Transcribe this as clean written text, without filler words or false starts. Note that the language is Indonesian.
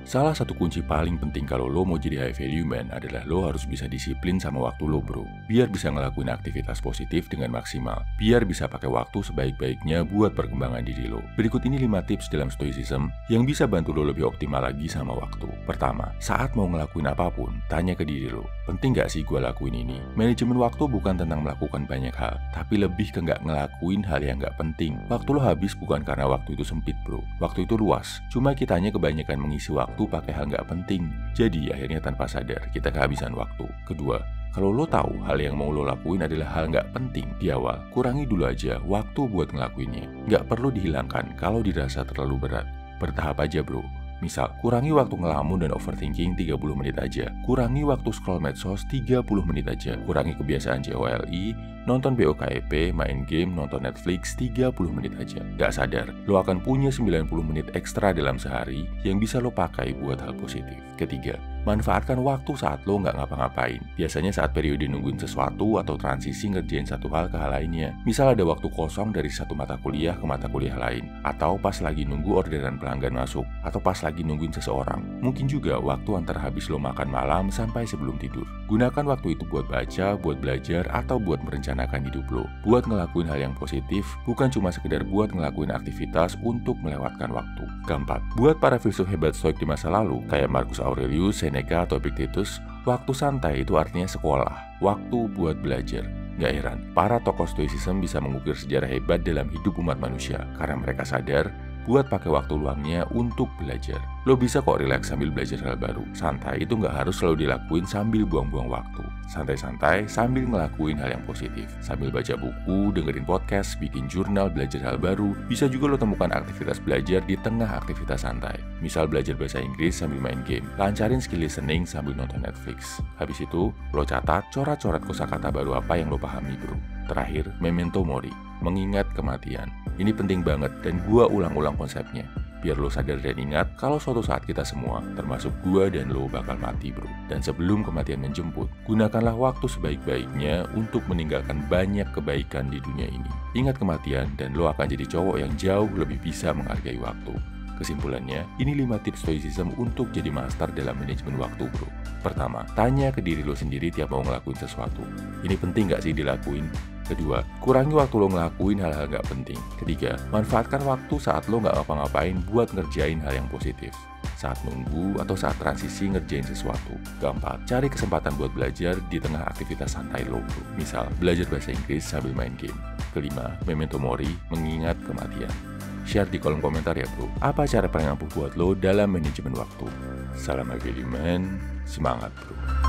Salah satu kunci paling penting kalau lo mau jadi high value man adalah lo harus bisa disiplin sama waktu lo bro. Biar bisa ngelakuin aktivitas positif dengan maksimal. Biar bisa pakai waktu sebaik-baiknya buat perkembangan diri lo. Berikut ini 5 tips dalam stoicism yang bisa bantu lo lebih optimal lagi sama waktu. Pertama, saat mau ngelakuin apapun, tanya ke diri lo, penting gak sih gue lakuin ini? Manajemen waktu bukan tentang melakukan banyak hal, tapi lebih ke gak ngelakuin hal yang gak penting. Waktu lo habis bukan karena waktu itu sempit bro. Waktu itu luas, cuma kitanya kebanyakan mengisi waktu pakai hal nggak penting. Jadi akhirnya tanpa sadar kita kehabisan waktu. Kedua, kalau lo tahu hal yang mau lo lakuin adalah hal nggak penting di awal, kurangi dulu aja waktu buat ngelakuinnya. Nggak perlu dihilangkan kalau dirasa terlalu berat. Bertahap aja bro. Misal, kurangi waktu ngelamun dan overthinking 30 menit aja. Kurangi waktu scroll medsos 30 menit aja. Kurangi kebiasaan JOLI, nonton BOKEP, main game, nonton Netflix 30 menit aja. Gak sadar, lo akan punya 90 menit ekstra dalam sehari yang bisa lo pakai buat hal positif. Ketiga, manfaatkan waktu saat lo nggak ngapa-ngapain. Biasanya saat periode nungguin sesuatu atau transisi ngerjain satu hal ke hal lainnya. Misal ada waktu kosong dari satu mata kuliah ke mata kuliah lain. Atau pas lagi nunggu orderan pelanggan masuk. Atau pas lagi nungguin seseorang. Mungkin juga waktu antara habis lo makan malam sampai sebelum tidur. Gunakan waktu itu buat baca, buat belajar, atau buat merencanakan hidup lo. Buat ngelakuin hal yang positif, bukan cuma sekedar buat ngelakuin aktivitas untuk melewatkan waktu. Keempat, buat para filsuf hebat stoik di masa lalu, kayak Marcus Aurelius, Seneca, atau Epictetus, waktu santai itu artinya sekolah, waktu buat belajar. Gak heran, para tokoh stoicism bisa mengukir sejarah hebat dalam hidup umat manusia, karena mereka sadar buat pakai waktu luangnya untuk belajar. Lo bisa kok relax sambil belajar hal baru. Santai itu nggak harus selalu dilakuin sambil buang-buang waktu. Santai-santai sambil ngelakuin hal yang positif. Sambil baca buku, dengerin podcast, bikin jurnal, belajar hal baru. Bisa juga lo temukan aktivitas belajar di tengah aktivitas santai. Misal belajar bahasa Inggris sambil main game. Lancarin skill listening sambil nonton Netflix. Habis itu, lo catat coret-coret kosakata baru apa yang lo pahami bro. Terakhir, memento mori, mengingat kematian. Ini penting banget dan gua ulang-ulang konsepnya. Biar lo sadar dan ingat kalau suatu saat kita semua, termasuk gua dan lo bakal mati bro. Dan sebelum kematian menjemput, gunakanlah waktu sebaik-baiknya untuk meninggalkan banyak kebaikan di dunia ini. Ingat kematian dan lo akan jadi cowok yang jauh lebih bisa menghargai waktu. Kesimpulannya, ini 5 tips stoicism untuk jadi master dalam manajemen waktu bro. Pertama, tanya ke diri lo sendiri tiap mau ngelakuin sesuatu. Ini penting gak sih dilakuin? Kedua, kurangi waktu lo ngelakuin hal-hal gak penting. Ketiga, manfaatkan waktu saat lo gak ngapa-ngapain buat ngerjain hal yang positif. Saat nunggu atau saat transisi ngerjain sesuatu. Keempat, cari kesempatan buat belajar di tengah aktivitas santai lo. Misal, belajar bahasa Inggris sambil main game. Kelima, memento mori, mengingat kematian. Share di kolom komentar ya bro, apa cara paling ampuh buat lo dalam manajemen waktu. Salam high value man, semangat bro.